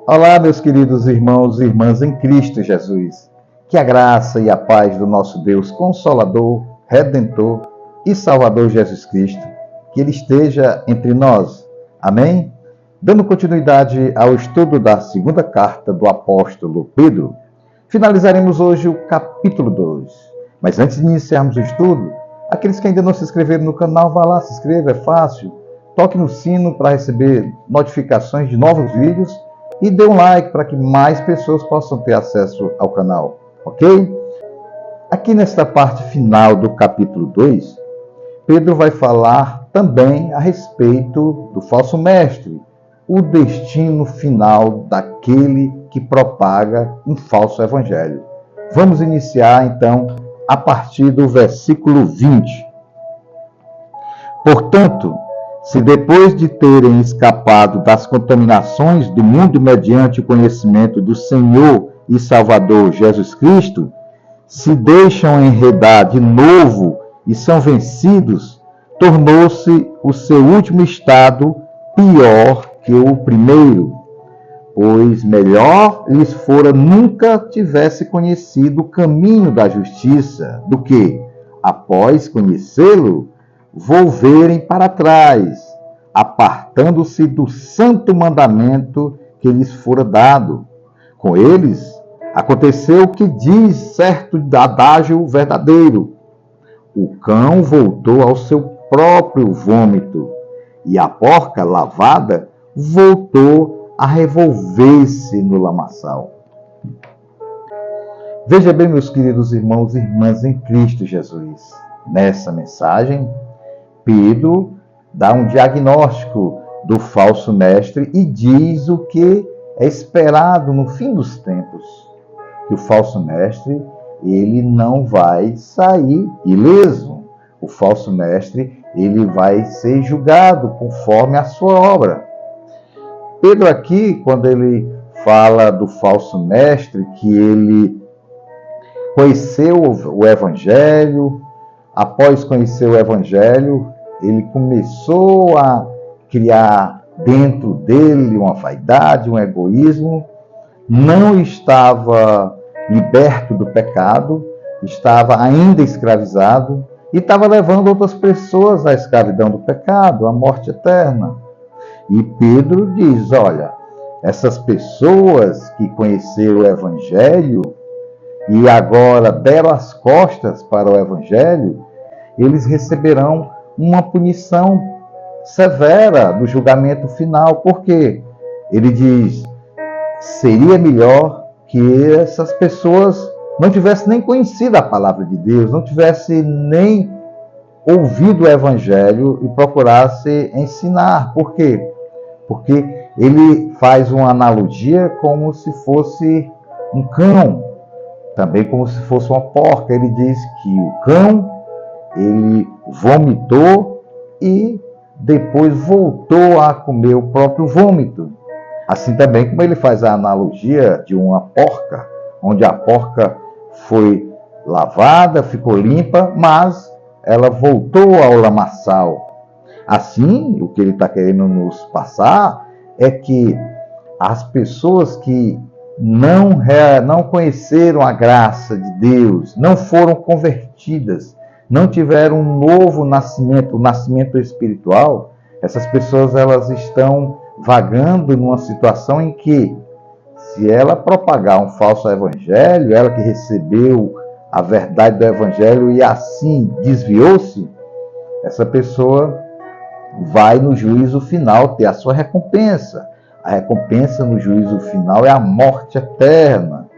Olá, meus queridos irmãos e irmãs em Cristo Jesus. Que a graça e a paz do nosso Deus Consolador, Redentor e Salvador Jesus Cristo, que Ele esteja entre nós. Amém? Dando continuidade ao estudo da segunda carta do apóstolo Pedro, finalizaremos hoje o capítulo 2. Mas antes de iniciarmos o estudo, aqueles que ainda não se inscreveram no canal, vá lá, se inscreva, é fácil. Toque no sino para receber notificações de novos vídeos e dê um like para que mais pessoas possam ter acesso ao canal, ok? Aqui nesta parte final do capítulo 2, Pedro vai falar também a respeito do falso mestre, o destino final daquele que propaga um falso evangelho. Vamos iniciar então a partir do versículo 20. Portanto, se depois de terem escapado das contaminações do mundo mediante o conhecimento do Senhor e Salvador Jesus Cristo, se deixam enredar de novo e são vencidos, tornou-se o seu último estado pior que o primeiro, pois melhor lhes fora nunca tivesse conhecido o caminho da justiça, do que, após conhecê-lo, volverem para trás, apartando-se do santo mandamento que lhes fora dado. Com eles, aconteceu o que diz certo adágio verdadeiro: o cão voltou ao seu próprio vômito, e a porca lavada voltou a revolver-se no lamaçal. Veja bem, meus queridos irmãos e irmãs em Cristo Jesus, nessa mensagem, Pedro dá um diagnóstico do falso mestre e diz o que é esperado no fim dos tempos. Que o falso mestre, ele não vai sair ileso. O falso mestre, ele vai ser julgado conforme a sua obra. Pedro aqui, quando ele fala do falso mestre, que ele conheceu o evangelho, após conhecer o evangelho, ele começou a criar dentro dele uma vaidade, um egoísmo, não estava liberto do pecado, estava ainda escravizado e estava levando outras pessoas à escravidão do pecado, à morte eterna. E Pedro diz, olha, essas pessoas que conheceram o evangelho e agora deram as costas para o evangelho, eles receberão uma punição severa do julgamento final. Por quê? Ele diz, seria melhor que essas pessoas não tivessem nem conhecido a palavra de Deus, não tivessem nem ouvido o evangelho e procurasse ensinar. Por quê? Porque ele faz uma analogia como se fosse um cão, também como se fosse uma porca. Ele diz que o cão, ele vomitou e depois voltou a comer o próprio vômito. Assim também como ele faz a analogia de uma porca, onde a porca foi lavada, ficou limpa, mas ela voltou ao lamaçal. Assim, o que ele está querendo nos passar é que as pessoas que não conheceram a graça de Deus, não foram convertidas, não tiveram um novo nascimento, o nascimento espiritual, essas pessoas elas estão vagando numa situação em que, se ela propagar um falso evangelho, ela que recebeu a verdade do evangelho e assim desviou-se, essa pessoa vai no juízo final ter a sua recompensa. A recompensa no juízo final é a morte eterna.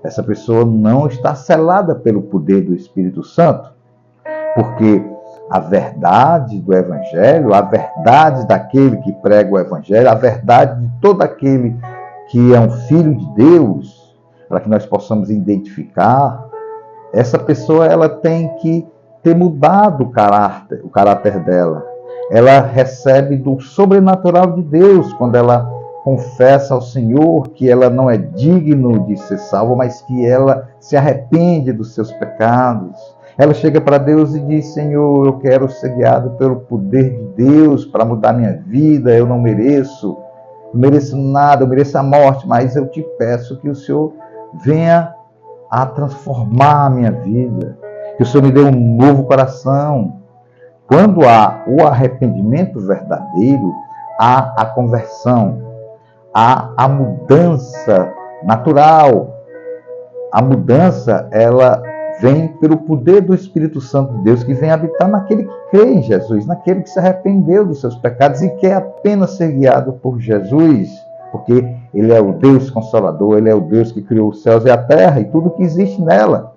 Essa pessoa não está selada pelo poder do Espírito Santo, porque a verdade do evangelho, a verdade daquele que prega o evangelho, a verdade de todo aquele que é um filho de Deus, para que nós possamos identificar, essa pessoa ela tem que ter mudado o caráter dela. Ela recebe do sobrenatural de Deus quando ela confessa ao Senhor que ela não é digno de ser salva, mas que ela se arrepende dos seus pecados. Ela chega para Deus e diz, Senhor, eu quero ser guiado pelo poder de Deus para mudar minha vida, eu não mereço. não mereço nada, eu mereço a morte, mas eu te peço que o Senhor venha a transformar a minha vida, que o Senhor me dê um novo coração. Quando há o arrependimento verdadeiro, há a conversão, há a mudança natural. A mudança, ela vem pelo poder do Espírito Santo de Deus, que vem habitar naquele que crê em Jesus, naquele que se arrependeu dos seus pecados e quer apenas ser guiado por Jesus, porque Ele é o Deus Consolador, Ele é o Deus que criou os céus e a terra e tudo que existe nela.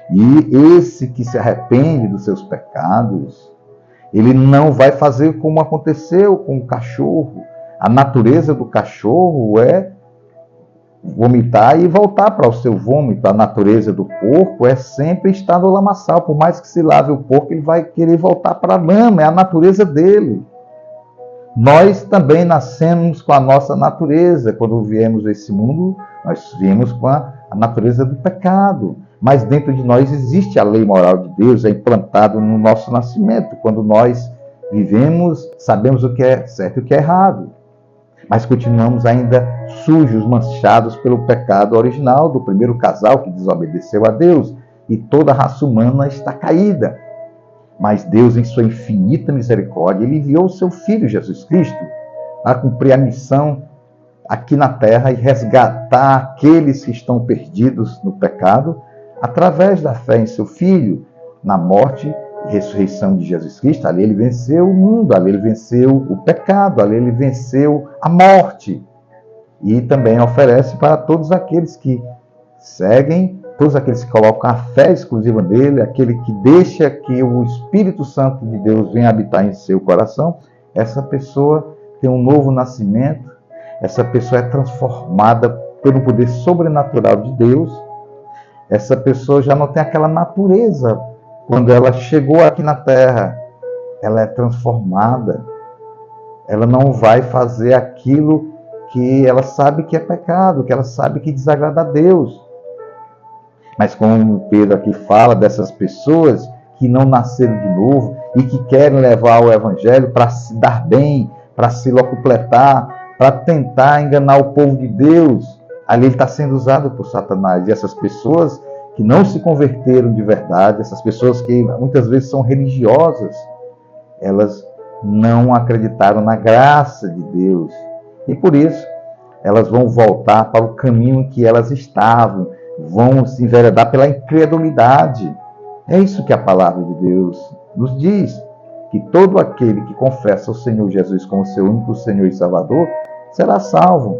E esse que se arrepende dos seus pecados, ele não vai fazer como aconteceu com o cachorro. A natureza do cachorro é vomitar e voltar para o seu vômito. A natureza do porco é sempre estar no lamaçal. Por mais que se lave o porco, ele vai querer voltar para a lama. É a natureza dele. Nós também nascemos com a nossa natureza. Quando viemos a esse mundo, nós viemos com a natureza do pecado. Mas dentro de nós existe a lei moral de Deus, é implantado no nosso nascimento. Quando nós vivemos, sabemos o que é certo e o que é errado. Mas continuamos ainda sujos, manchados pelo pecado original do primeiro casal que desobedeceu a Deus. E toda a raça humana está caída. Mas Deus, em sua infinita misericórdia, Ele enviou o seu Filho, Jesus Cristo, a cumprir a missão aqui na terra e resgatar aqueles que estão perdidos no pecado, através da fé em seu Filho, na morte e ressurreição de Jesus Cristo. Ali Ele venceu o mundo, ali Ele venceu o pecado, ali Ele venceu a morte. E também oferece para todos aqueles que seguem, todos aqueles que colocam a fé exclusiva nele, aquele que deixa que o Espírito Santo de Deus venha habitar em seu coração, essa pessoa tem um novo nascimento, essa pessoa é transformada pelo poder sobrenatural de Deus. Essa pessoa já não tem aquela natureza. Quando ela chegou aqui na terra, ela é transformada. Ela não vai fazer aquilo que ela sabe que é pecado, que ela sabe que desagrada a Deus. Mas como Pedro aqui fala dessas pessoas que não nasceram de novo e que querem levar o Evangelho para se dar bem, para se locupletar, para tentar enganar o povo de Deus, ali ele está sendo usado por Satanás. E essas pessoas que não se converteram de verdade, essas pessoas que muitas vezes são religiosas, elas não acreditaram na graça de Deus. E por isso, elas vão voltar para o caminho em que elas estavam, vão se enveredar pela incredulidade. É isso que a palavra de Deus nos diz, que todo aquele que confessa o Senhor Jesus como seu único Senhor e Salvador será salvo.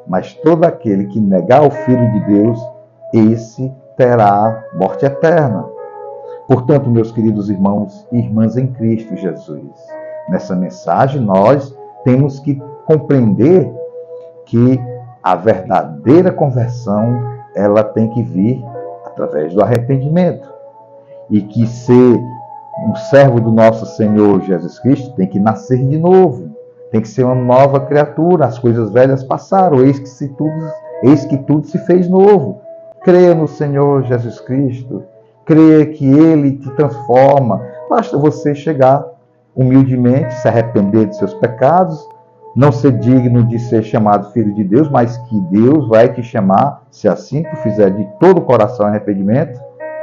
Mas todo aquele que negar o Filho de Deus, esse terá morte eterna. Portanto, meus queridos irmãos e irmãs em Cristo Jesus, nessa mensagem nós temos que compreender que a verdadeira conversão, ela tem que vir através do arrependimento. E que ser um servo do nosso Senhor Jesus Cristo tem que nascer de novo. Tem que ser uma nova criatura. As coisas velhas passaram, eis que tudo se fez novo. Creia no Senhor Jesus Cristo. Creia que Ele te transforma. Basta você chegar humildemente, se arrepender de seus pecados, não ser digno de ser chamado filho de Deus, mas que Deus vai te chamar, se assim tu fizer de todo o coração arrependimento,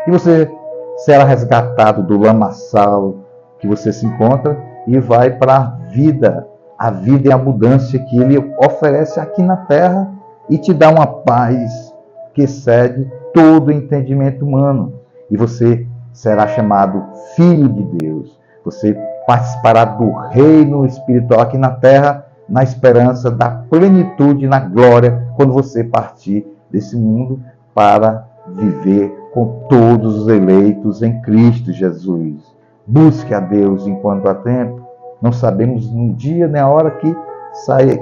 e você será resgatado do lamaçal que você se encontra e vai para a vida e a abundância que Ele oferece aqui na terra e te dá uma paz que excede todo o entendimento humano. E você será chamado filho de Deus. Você participará do reino espiritual aqui na terra, na esperança da plenitude, na glória, quando você partir desse mundo para viver com todos os eleitos em Cristo Jesus. Busque a Deus enquanto há tempo. Não sabemos no dia nem a hora que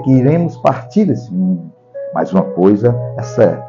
iremos partir desse mundo. Mas uma coisa é certa: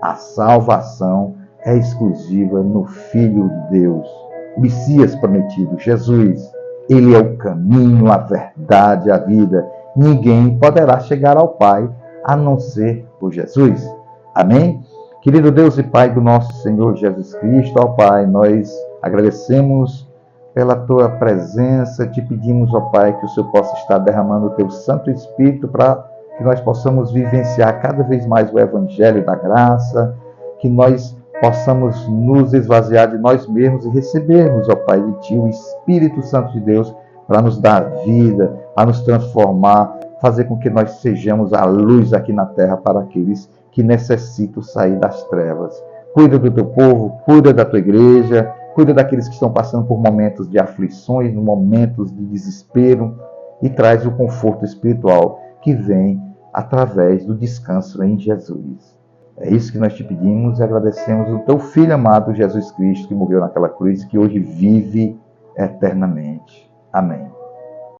a salvação é exclusiva no Filho de Deus, o Messias prometido, Jesus. Ele é o caminho, a verdade, a vida. Ninguém poderá chegar ao Pai a não ser por Jesus. Amém? Querido Deus e Pai do nosso Senhor Jesus Cristo, ó Pai, nós agradecemos pela tua presença, te pedimos, ó Pai, que o Senhor possa estar derramando o teu Santo Espírito para que nós possamos vivenciar cada vez mais o Evangelho da graça, que nós possamos nos esvaziar de nós mesmos e recebermos, ó Pai, de Ti o Espírito Santo de Deus para nos dar vida, a nos transformar, fazer com que nós sejamos a luz aqui na terra para aqueles que necessitam sair das trevas. Cuida do teu povo, cuida da tua igreja, cuida daqueles que estão passando por momentos de aflições, momentos de desespero, e traz o conforto espiritual que vem através do descanso em Jesus. É isso que nós te pedimos e agradecemos o teu Filho amado, Jesus Cristo, que morreu naquela cruz e que hoje vive eternamente. Amém.